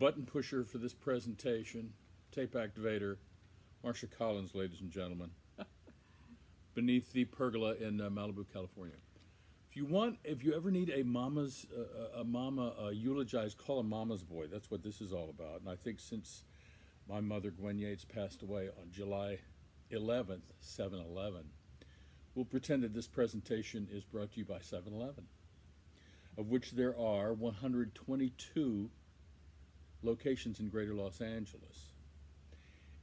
button pusher for this presentation, tape activator, Marsha Collins, ladies and gentlemen, beneath the pergola in Malibu, California. If you ever need a mama eulogized, call a mama's boy. That's what this is all about. And I think since my mother, Gwen Yates, passed away on July 11th, 7/11, we'll pretend that this presentation is brought to you by 7-Eleven, of which there are 122 locations in greater Los Angeles.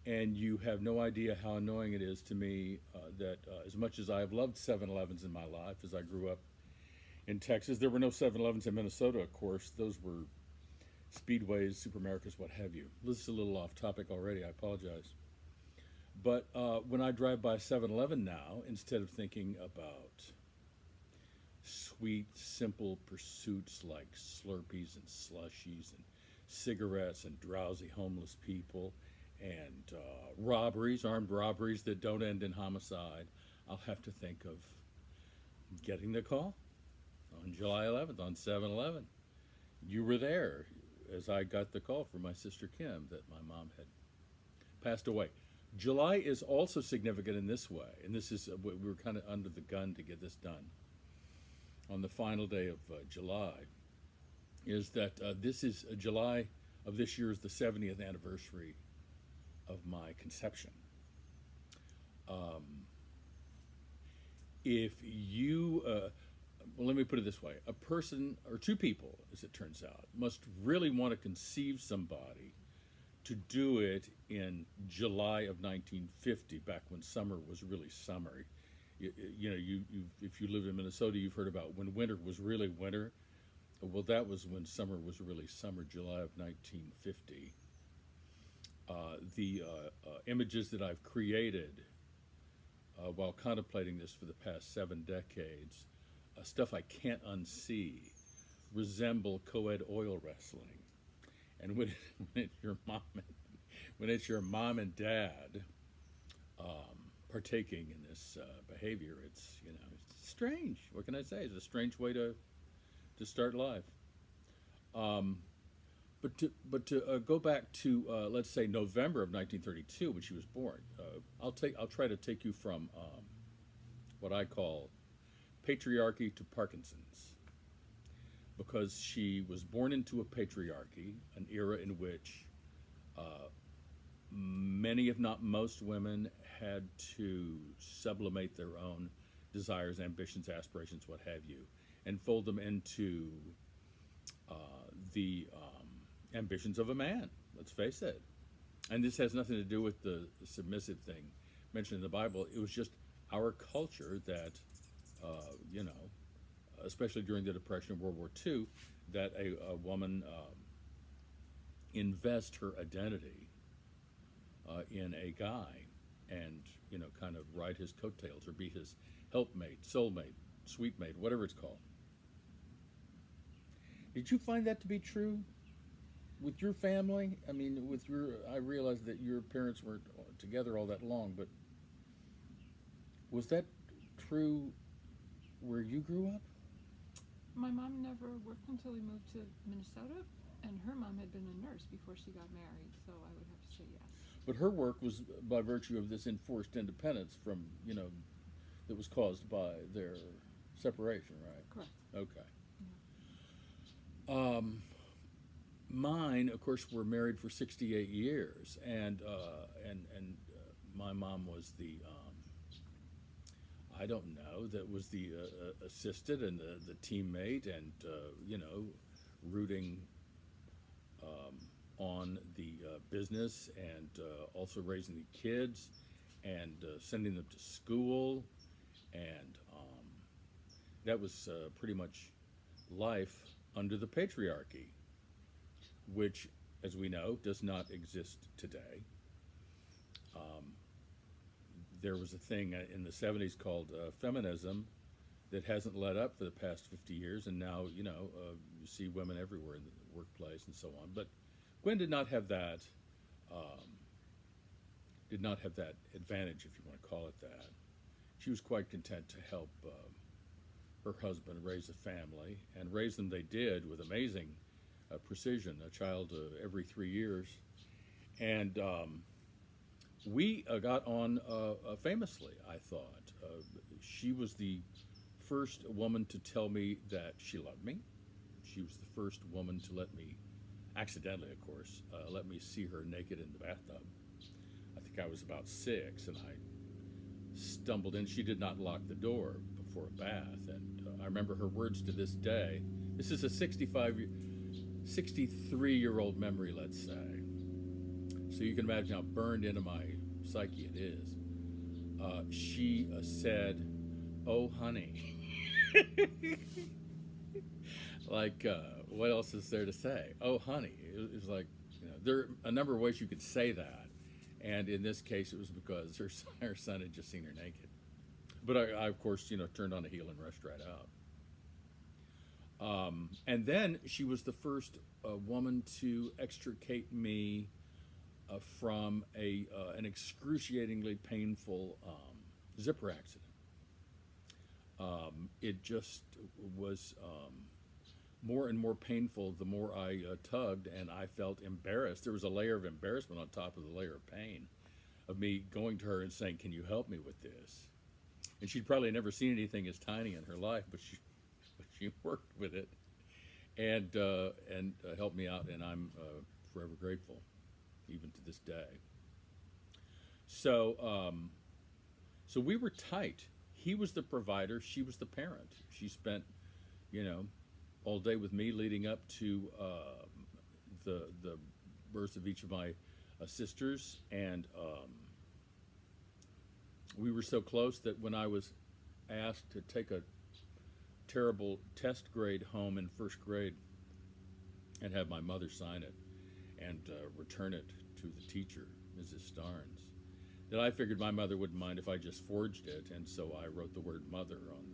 And you have no idea how annoying it is to me that as much as I have loved 7-Elevens in my life, as I grew up in Texas, there were no 7-Elevens in Minnesota, of course. Those were Speedways, Super Americas, what have you. This is a little off topic already, I apologize. But when I drive by 7-Eleven now, instead of thinking about sweet, simple pursuits like Slurpees and slushies and cigarettes and drowsy homeless people and robberies, armed robberies that don't end in homicide, I'll have to think of getting the call on July 11th on 7-Eleven. You were there as I got the call from my sister Kim that my mom had passed away. July is also significant in this way, and this is we were kind of under the gun to get this done. On the final day of July, is that this is July of this year is the 70th anniversary of my conception. If you well, let me put it this way. A person, or two people, as it turns out, must really want to conceive somebody to do it in July of 1950, back when summer was really summer. If you lived in Minnesota, you've heard about when winter was really winter. Well, that was when summer was really summer, July of 1950. The images that I've created while contemplating this for the past 7 decades, stuff I can't unsee, resemble co-ed oil wrestling. And when it's your mom and dad partaking in this behavior, it's it's strange. What can I say? It's a strange way to start life. But to go back to let's say November of 1932 when she was born, I'll try to take you from what I call patriarchy to Parkinson's, because she was born into a patriarchy, an era in which many, if not most, women had to sublimate their own desires, ambitions, aspirations, what have you, and fold them into the ambitions of a man. Let's face it. And this has nothing to do with the submissive thing mentioned in the Bible. It was just our culture that, especially during the Depression of World War II, that a woman invest her identity in a guy and, kind of ride his coattails or be his helpmate, soulmate, sweetmate, whatever it's called. Did you find that to be true with your family? I mean, I realize that your parents weren't together all that long, but was that true where you grew up? My mom never worked until we moved to Minnesota, and her mom had been a nurse before she got married, so I would have to say yes. But her work was by virtue of this enforced independence from, that was caused by their separation, right? Correct. Okay. Yeah. Mine, of course, were married for 68 years, and my mom was the I don't know, that was the assistant and the teammate, and rooting on the business, and also raising the kids and sending them to school, and that was pretty much life under the patriarchy, which, as we know, does not exist today. There was a thing in the 70s called feminism that hasn't let up for the past 50 years, and now, you see women everywhere in the workplace and so on. But Gwen did not have that advantage, if you want to call it that. She was quite content to help her husband raise a family, and raise them they did with amazing precision, a child every 3 years. And we got on famously, I thought. She was the first woman to tell me that she loved me. She was the first woman to let me, accidentally, of course, let me see her naked in the bathtub. I think I was about 6, and I stumbled in. She did not lock the door before a bath, and I remember her words to this day. This is a 63-year-old memory, let's say. So you can imagine how burned into my psyche it is. She said, "Oh, honey." Like, what else is there to say? Oh, honey. It was like, there are a number of ways you could say that. And in this case, it was because her son had just seen her naked. But I of course, turned on a heel and rushed right out. And then she was the first woman to extricate me from an excruciatingly painful zipper accident. It just was more and more painful the more I tugged, and I felt embarrassed. There was a layer of embarrassment on top of the layer of pain of me going to her and saying, "Can you help me with this?" And she'd probably never seen anything as tiny in her life, but she worked with it and helped me out, and I'm forever grateful, even to this day. So so we were tight. He was the provider, she was the parent. She spent, all day with me leading up to the birth of each of my sisters, and we were so close that when I was asked to take a terrible test grade home in first grade and have my mother sign it and return it to the teacher, Mrs. Starnes, that I figured my mother wouldn't mind if I just forged it, and so I wrote the word mother on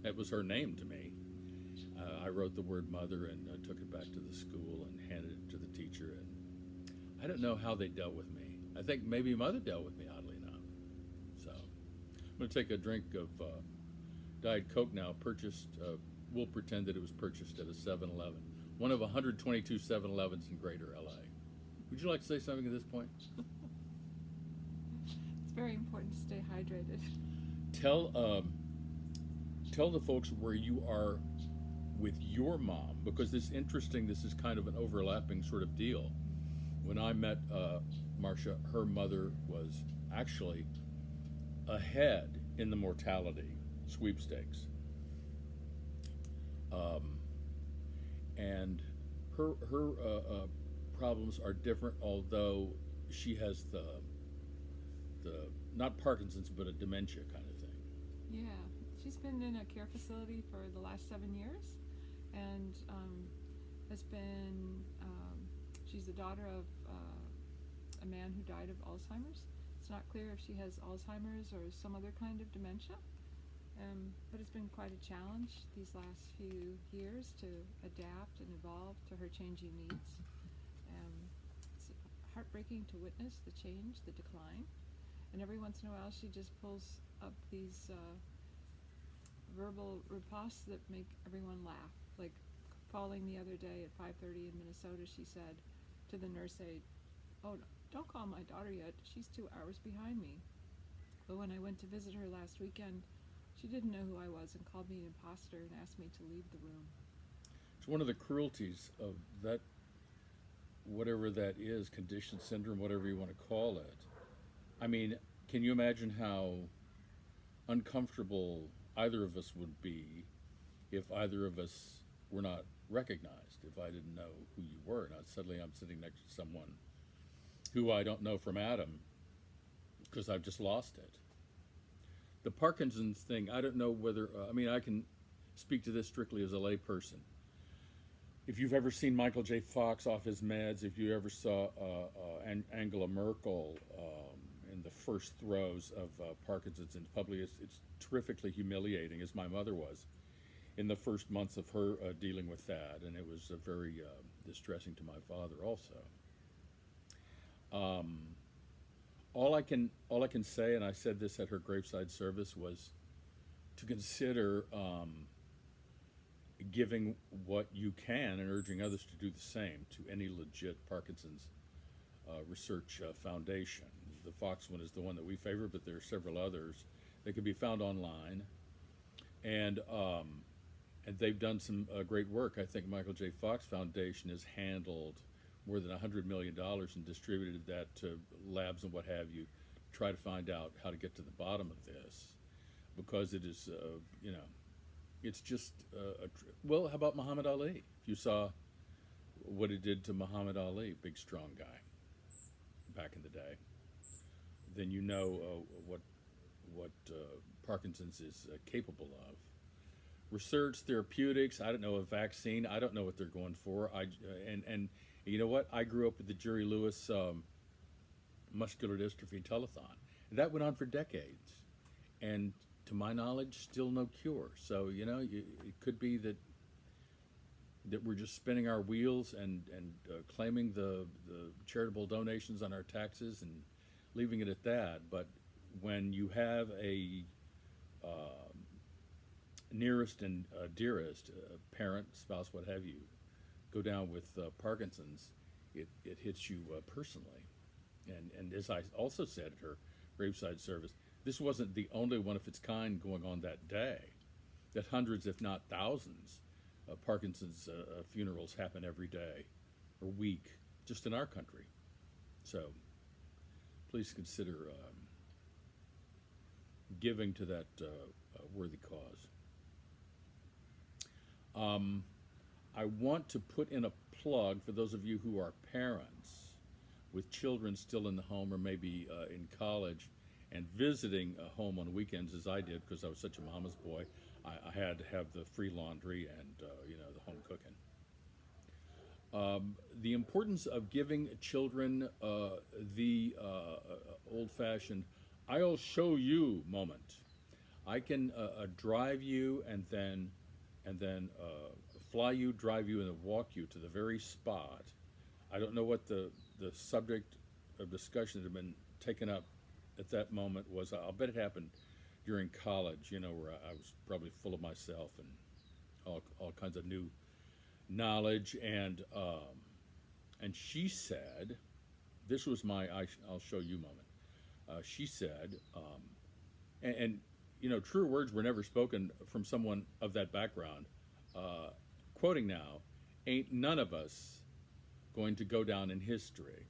that was her name to me. I wrote the word mother and took it back to the school and handed it to the teacher, and I don't know how they dealt with me. I think maybe mother dealt with me, oddly enough. So I'm going to take a drink of Diet Coke now, purchased, we'll pretend that it was purchased at a 7-Eleven, one of 122 7-Elevens in greater LA. Would you like to say something at this point? It's very important to stay hydrated. Tell the folks where you are with your mom, because it's interesting. This is kind of an overlapping sort of deal. When I met Marcia, her mother was actually ahead in the mortality sweepstakes, and her problems are different. Although she has the not Parkinson's, but a dementia kind of thing. Yeah, she's been in a care facility for the last 7 years, and has been. She's the daughter of a man who died of Alzheimer's. It's not clear if she has Alzheimer's or some other kind of dementia, but it's been quite a challenge these last few years to adapt and evolve to her changing needs. It's heartbreaking to witness the change, the decline, and every once in a while she just pulls up these verbal riposts that make everyone laugh. Like calling the other day at 5:30 in Minnesota, she said to the nurse aide, "Oh, don't call my daughter yet, she's 2 hours behind me." But when I went to visit her last weekend, she didn't know who I was and called me an imposter and asked me to leave the room. It's one of the cruelties of that, whatever that is, condition syndrome, whatever you want to call it. I mean, can you imagine how uncomfortable either of us would be if either of us were not recognized, if I didn't know who you were? Now suddenly I'm sitting next to someone who I don't know from Adam because I've just lost it. The Parkinson's thing, I don't know whether, I can speak to this strictly as a lay person. If you've ever seen Michael J. Fox off his meds, if you ever saw Angela Merkel in the first throes of Parkinson's in public, it's terrifically humiliating, as my mother was in the first months of her dealing with that, and it was very distressing to my father also. All I can say, and I said this at her graveside service, was to consider giving what you can and urging others to do the same to any legit Parkinson's research foundation. The Fox one is the one that we favor, but there are several others. They can be found online, and they've done some great work. I think Michael J. Fox Foundation has handled more than $100 million and distributed that to labs and what have you, try to find out how to get to the bottom of this, because it is, it's just well. How about Muhammad Ali? If you saw what it did to Muhammad Ali, big strong guy, back in the day, then you know what Parkinson's is capable of. Research, therapeutics. I don't know, a vaccine. I don't know what they're going for. And you know what? I grew up with the Jerry Lewis muscular dystrophy telethon. And that went on for decades, and to my knowledge, still no cure. So it could be that we're just spinning our wheels and claiming the charitable donations on our taxes and leaving it at that. But when you have a nearest and dearest parent, spouse, what have you, go down with Parkinson's, it hits you personally. And as I also said at her graveside service, this wasn't the only one of its kind going on that day. That hundreds, if not thousands, of Parkinson's funerals happen every day or week, just in our country. So please consider giving to that worthy cause. I want to put in a plug for those of you who are parents with children still in the home or maybe in college and visiting a home on weekends, as I did, because I was such a mama's boy. I had to have the free laundry and the home cooking. The importance of giving children the old-fashioned "I'll show you" moment. I can drive you and then fly you, drive you, and then walk you to the very spot. I don't know what the subject of discussion that had been taken up at that moment was. I'll bet it happened during college, where I was probably full of myself and all kinds of new knowledge. And she said, this was my I'll show you moment. She said, and truer words were never spoken from someone of that background. Quoting now, "Ain't none of us going to go down in history."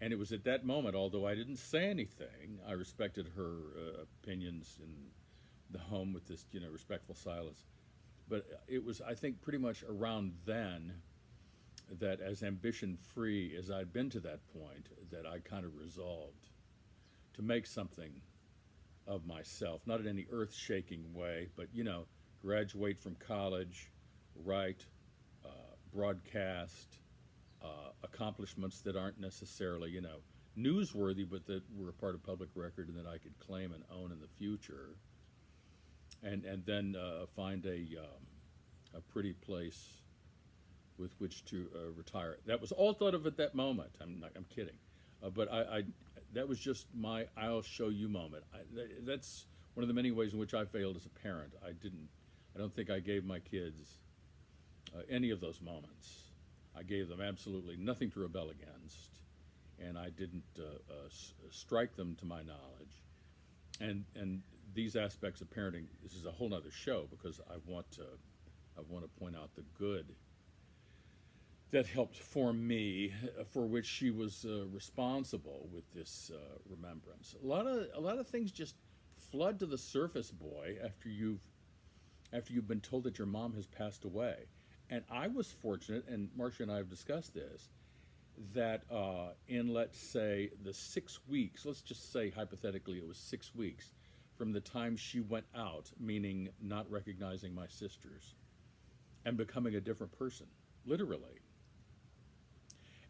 And it was at that moment, although I didn't say anything, I respected her opinions in the home with this, respectful silence. But it was, I think, pretty much around then that, as ambition-free as I'd been to that point, that I kind of resolved to make something of myself, not in any earth-shaking way, but, graduate from college, write, broadcast, accomplishments that aren't necessarily, newsworthy, but that were a part of public record and that I could claim and own in the future, and then find a pretty place with which to retire. That was all thought of at that moment. I'm kidding, but that was just my "I'll show you" moment. That's one of the many ways in which I failed as a parent. I don't think I gave my kids any of those moments. I gave them absolutely nothing to rebel against, and I didn't strike them to my knowledge. And these aspects of parenting, this is a whole other show, because I want to point out the good that helped form me, for which she was responsible with this remembrance. A lot of things just flood to the surface, boy, after you've been told that your mom has passed away. And I was fortunate, and Marcia and I have discussed this, that in, let's say, the 6 weeks, let's just say hypothetically it was 6 weeks, from the time she went out, meaning not recognizing my sisters, and becoming a different person, literally,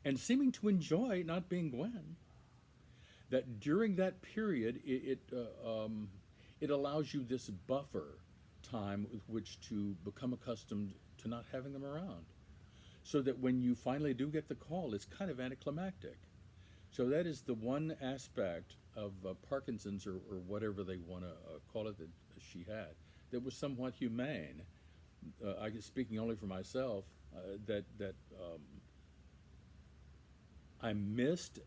and seeming to enjoy not being Gwen, that during that period, it allows you this buffer time with which to become accustomed to not having them around, so that when you finally do get the call, it's kind of anticlimactic. So that is the one aspect of Parkinson's, or whatever they want to call it, that she had, that was somewhat humane. I guess speaking only for myself, that I missed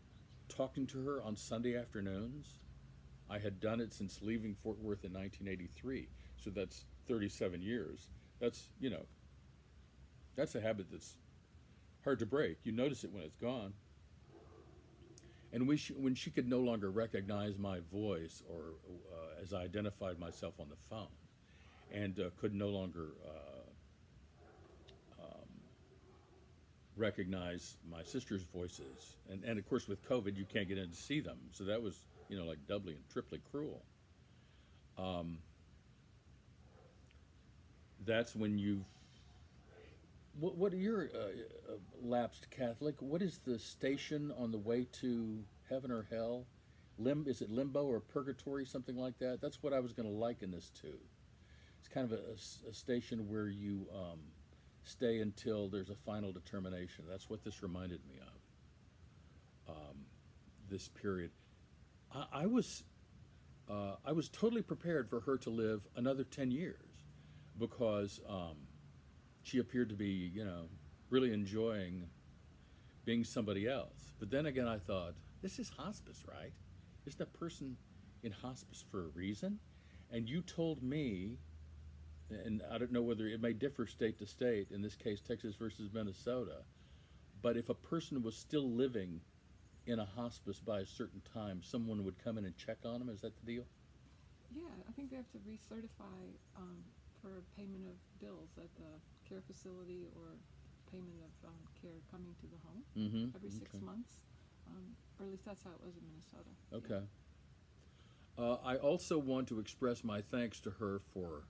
talking to her on Sunday afternoons. I had done it since leaving Fort Worth in 1983, so that's 37 years. That's, that's a habit that's hard to break. You notice it when it's gone. And when she could no longer recognize my voice or as I identified myself on the phone, and could no longer recognize my sister's voices, and of course with COVID you can't get in to see them, so that was like doubly and triply cruel. That's when you. What are your lapsed Catholic? What is the station on the way to heaven or hell? Is it limbo or purgatory, something like that? That's what I was going to liken this to. It's kind of a station where you stay until there's a final determination. That's what this reminded me of. This period, I was totally prepared for her to live another 10 years because she appeared to be, really enjoying being somebody else. But then again, I thought, this is hospice, right? Isn't a person in hospice for a reason? And you told me, and I don't know whether it may differ state to state, in this case, Texas versus Minnesota, but if a person was still living in a hospice by a certain time, someone would come in and check on them. Is that the deal? Yeah, I think they have to recertify for payment of bills at the care facility or payment of care coming to the home every 6 months. Or at least that's how it was in Minnesota. Okay. I also want to express my thanks to her for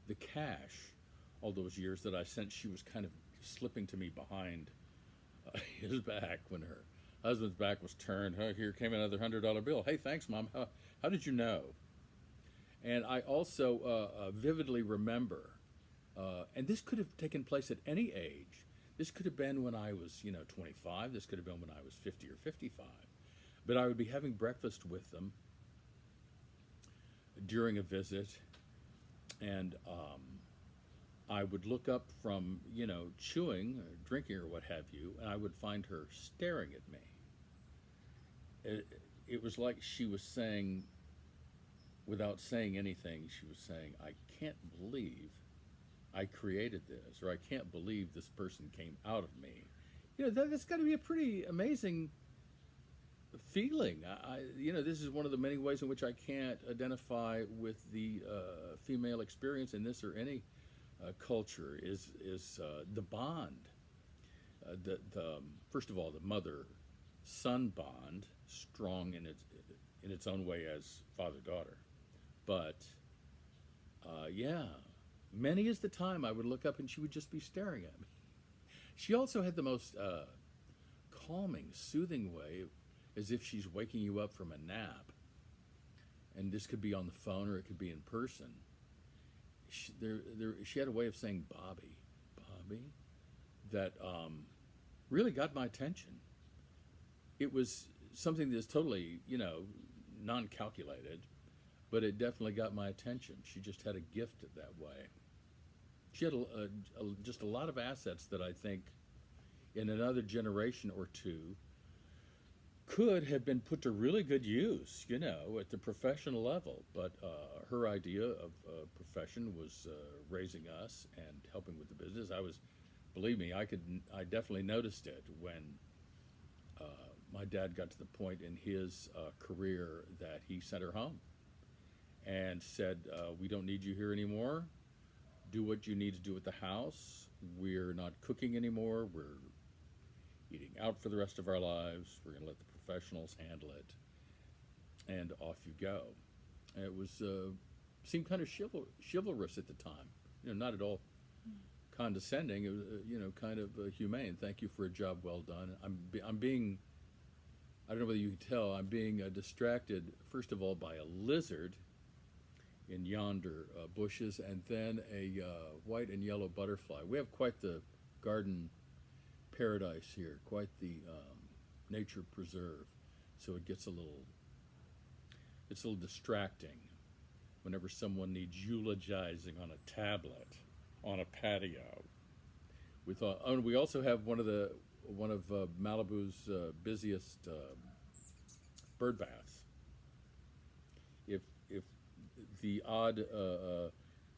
the cash all those years that I sent. She was kind of slipping to me behind his back when her husband's back was turned. Oh, here came another $100 bill. Hey, thanks, Mom. How did you know? And I also vividly remember, and this could have taken place at any age. This could have been when I was, 25. This could have been when I was 50 or 55. But I would be having breakfast with them during a visit, and I would look up from, chewing or drinking or what have you, and I would find her staring at me. It was like she was saying, without saying anything, she was saying, I can't believe I created this, or I can't believe this person came out of me. That's got to be a pretty amazing feeling. This is one of the many ways in which I can't identify with the female experience in this or any culture is the bond. The first of all, the mother-son bond, strong in its own way as father-daughter. But many is the time I would look up and she would just be staring at me. She also had the most calming, soothing way, as if she's waking you up from a nap. And this could be on the phone or it could be in person. She had a way of saying Bobby, that really got my attention. It was something that's totally, non-calculated, but it definitely got my attention. She just had a gift that way. She had just a lot of assets that I think in another generation or two could have been put to really good use, at the professional level. But her idea of profession was raising us and helping with the business. Believe me, I definitely noticed it when my dad got to the point in his career that he sent her home and said, we don't need you here anymore. Do what you need to do at the house. We're not cooking anymore. We're eating out for the rest of our lives. We're going to let the professionals handle it. And off you go. And it was seemed kind of chivalrous at the time. Not at all condescending. It was, kind of humane. Thank you for a job well done. I'm being, I don't know whether you can tell, I'm being distracted, first of all, by a lizard in yonder bushes, and then a white and yellow butterfly. We have quite the garden paradise here, quite the nature preserve. So it's a little distracting whenever someone needs eulogizing on a tablet. on a patio. We thought, oh, and we also have one of Malibu's busiest bird baths. If the odd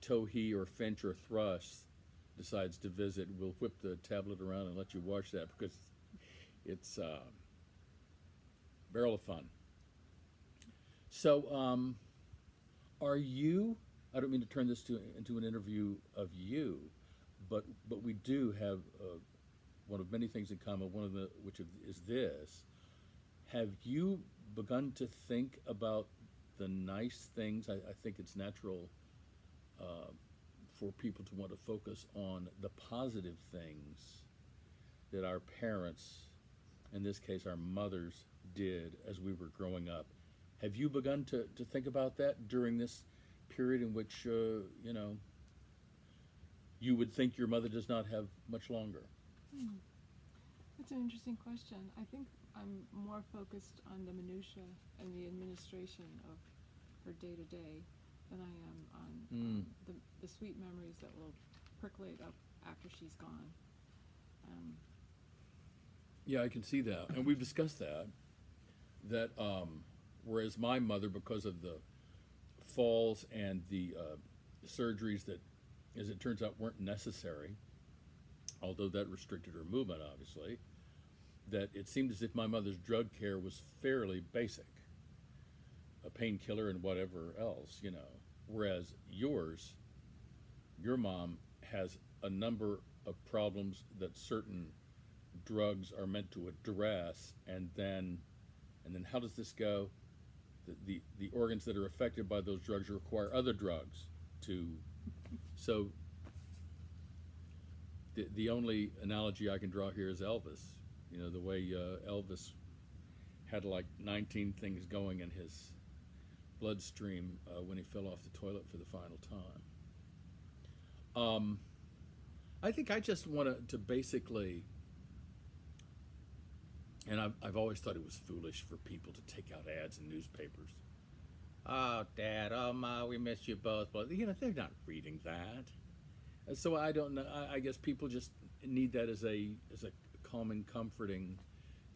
towhee or finch or thrush decides to visit, we'll whip the tablet around and let you watch that because it's a barrel of fun. So, are you? I don't mean to turn this into an interview of you, but we do have one of many things in common. One of the is this: have you begun to think about the nice things? I think it's natural for people to want to focus on the positive things that our parents, in this case our mothers, did as we were growing up. Have you begun to think about that during this period in which, you would think your mother does not have much longer? That's an interesting question. I think I'm more focused on the minutia and the administration of her day to day than I am on the sweet memories that will percolate up after she's gone. Yeah, I can see that, and we've discussed that. Whereas my mother, because of the falls and the surgeries that, as it turns out, weren't necessary, although that restricted her movement, obviously, that it seemed as if my mother's drug care was fairly basic, a painkiller and whatever else, Whereas your mom has a number of problems that certain drugs are meant to address, and then how does this go? The organs that are affected by those drugs require other drugs to. So the only analogy I can draw here is Elvis. The way Elvis had like 19 things going in his bloodstream when he fell off the toilet for the final time. I think I just want to basically, and I've always thought it was foolish for people to take out ads in newspapers. Oh, Dad, oh, Ma, we miss you both. But, they're not reading that. And so I don't know. I guess people just need that as a calming, comforting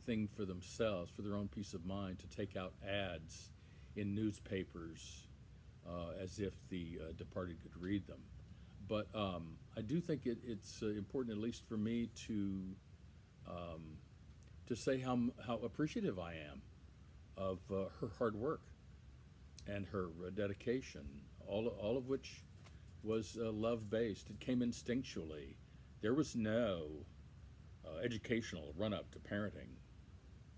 thing for themselves, for their own peace of mind, to take out ads in newspapers as if the departed could read them. But I do think it's important, at least for me, to say how appreciative I am of her hard work and her dedication, all of which was love-based. It came instinctually. There was no educational run-up to parenting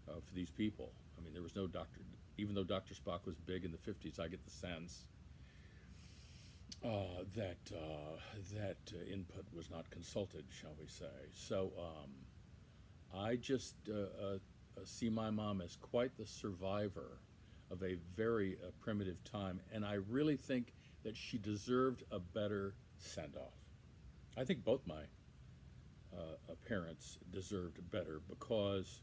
for these people. I mean, there was no doctor. Even though Dr. Spock was big in the 50s, I get the sense that input was not consulted, shall we say. So I just see my mom as quite the survivor of a very primitive time, and I really think that she deserved a better send-off. I think both my parents deserved better, because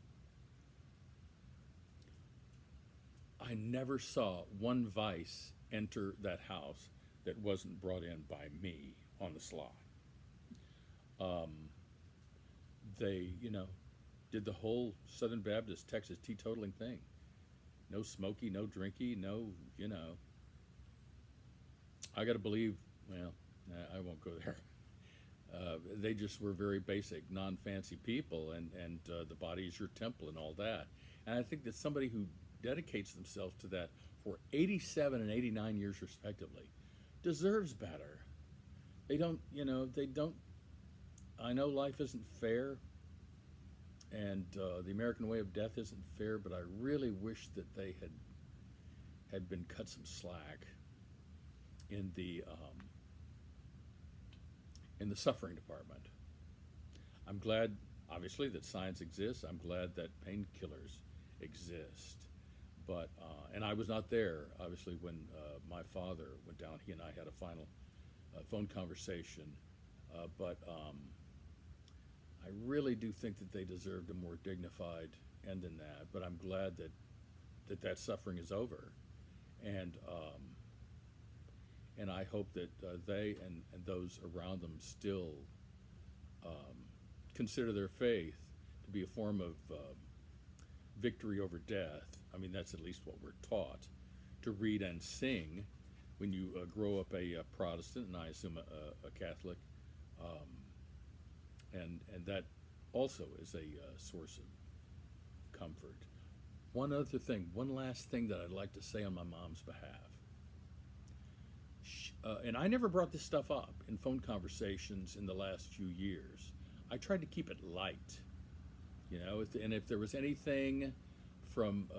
I never saw one vice enter that house that wasn't brought in by me on the sly. They, did the whole Southern Baptist Texas teetotaling thing. No smoky, no drinky, no, I got to believe, well, I won't go there. They just were very basic, non-fancy people, and the body is your temple and all that. And I think that somebody who dedicates themselves to that for 87 and 89 years respectively deserves better. They don't, I know life isn't fair, and the American way of death isn't fair, but I really wish that they had been cut some slack in the suffering department. I'm glad, obviously, that science exists. I'm glad that painkillers exist. But and I was not there, obviously, when my father went down. He and I had a final phone conversation. But I really do think that they deserved a more dignified end than that. But I'm glad that suffering is over. And and I hope that they and those around them still consider their faith to be a form of victory over death. I mean, that's at least what we're taught to read and sing when you grow up a Protestant, and I assume a Catholic, and that also is a source of comfort. One other thing, one last thing that I'd like to say on my mom's behalf. And I never brought this stuff up in phone conversations in the last few years. I tried to keep it light, you know, and if there was anything from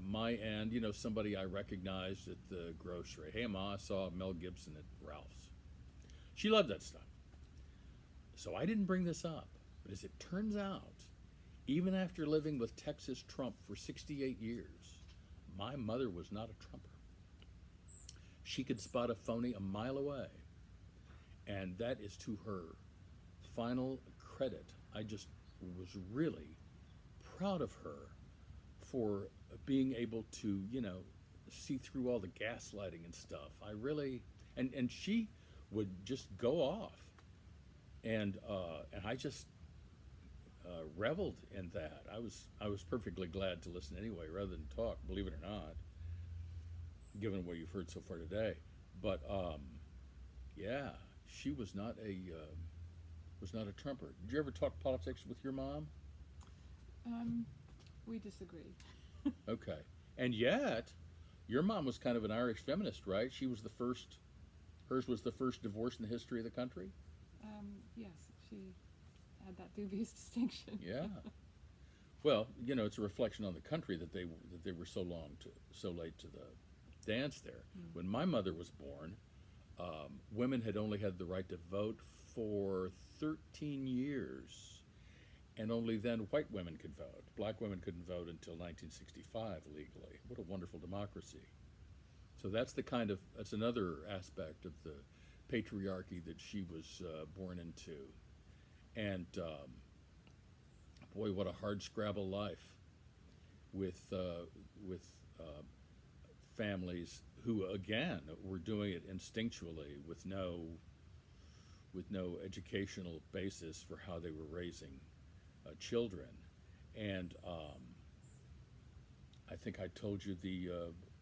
my end, you know, somebody I recognized at the grocery. Hey, Ma, I saw Mel Gibson at Ralph's. She loved that stuff. So I didn't bring this up. But as it turns out, even after living with Texas Trump for 68 years, my mother was not a Trumper. She could spot a phony a mile away. And that is to her final credit. I just was really proud of her for being able to, you know, see through all the gaslighting and stuff. I really, and she would just go off, and I just reveled in that. I was perfectly glad to listen anyway, rather than talk. Believe it or not, given what you've heard so far today. But yeah, she was not a Trumper. Did you ever talk politics with your mom? We disagree. Okay. And yet, your mom was kind of an Irish feminist, right? She was the first, hers was the first divorce in the history of the country? Yes, she had that dubious distinction. Yeah. Well, you know, it's a reflection on the country that they were so late to the dance there. When my mother was born, women had only had the right to vote for 13 years. And only then white women could vote. Black women couldn't vote until 1965 legally. What a wonderful democracy. So that's another aspect of the patriarchy that she was born into. And boy, what a hard scrabble life with families who, again, were doing it instinctually with no educational basis for how they were raising children. And I think I told you the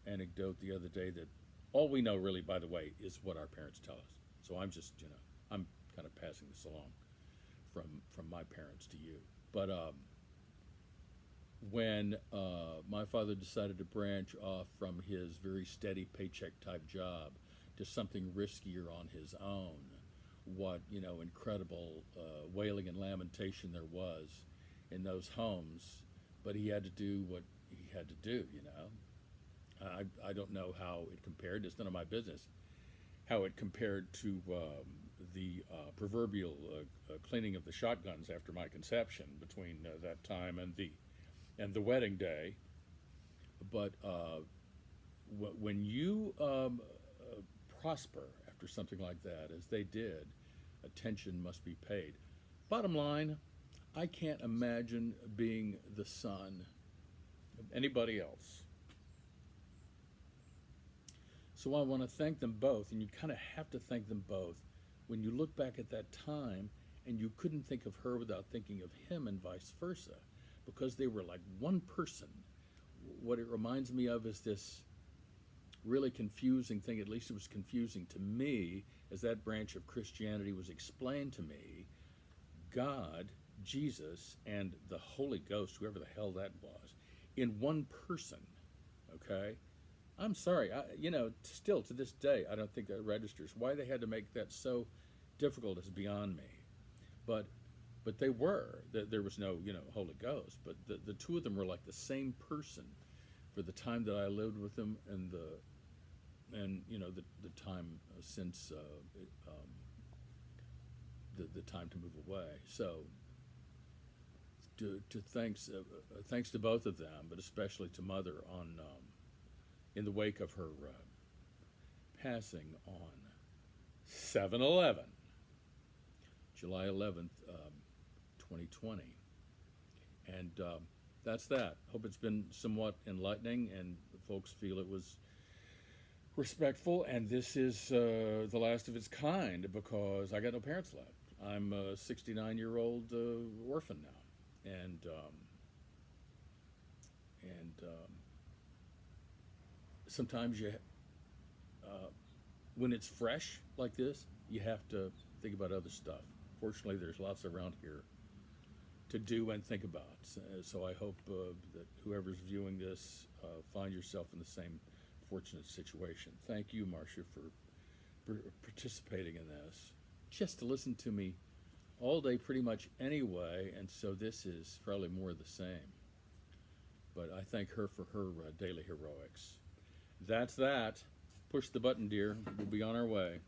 anecdote the other day that all we know really, by the way, is what our parents tell us. So I'm just, you know, I'm kind of passing this along from my parents to you. But when my father decided to branch off from his very steady paycheck type job to something riskier on his own, what, you know, incredible wailing and lamentation there was in those homes, but he had to do what he had to do, you know. I don't know how it compared. It's none of my business how it compared to the proverbial cleaning of the shotguns after my conception between that time and the wedding day. But when you prosper after something like that, as they did, attention must be paid. Bottom line, I can't imagine being the son of anybody else. So I want to thank them both, and you kind of have to thank them both when you look back at that time and you couldn't think of her without thinking of him, and vice versa, because they were like one person. What it reminds me of is this really confusing thing, at least it was confusing to me as that branch of Christianity was explained to me. God, Jesus, and the Holy Ghost, whoever the hell that was, in one person, okay? I'm sorry, you know, still to this day, I don't think that registers. Why they had to make that so difficult is beyond me. But they were. There was no, you know, Holy Ghost, but the two of them were like the same person for the time that I lived with them and you know, the time since the time to move away. So thanks to both of them, but especially to Mother on in the wake of her passing on 7/11, July 11th, 2020. And that's that. Hope it's been somewhat enlightening and folks feel it was respectful, and this is the last of its kind because I got no parents left. I'm a 69-year-old orphan now, and sometimes when it's fresh like this, you have to think about other stuff. Fortunately, there's lots around here to do and think about. So I hope that whoever's viewing this find yourself in the same fortunate situation. Thank you, Marcia, for participating in this. Just to listen to me all day pretty much anyway, and so this is probably more of the same. But I thank her for her daily heroics. That's that. Push the button, dear. We'll be on our way.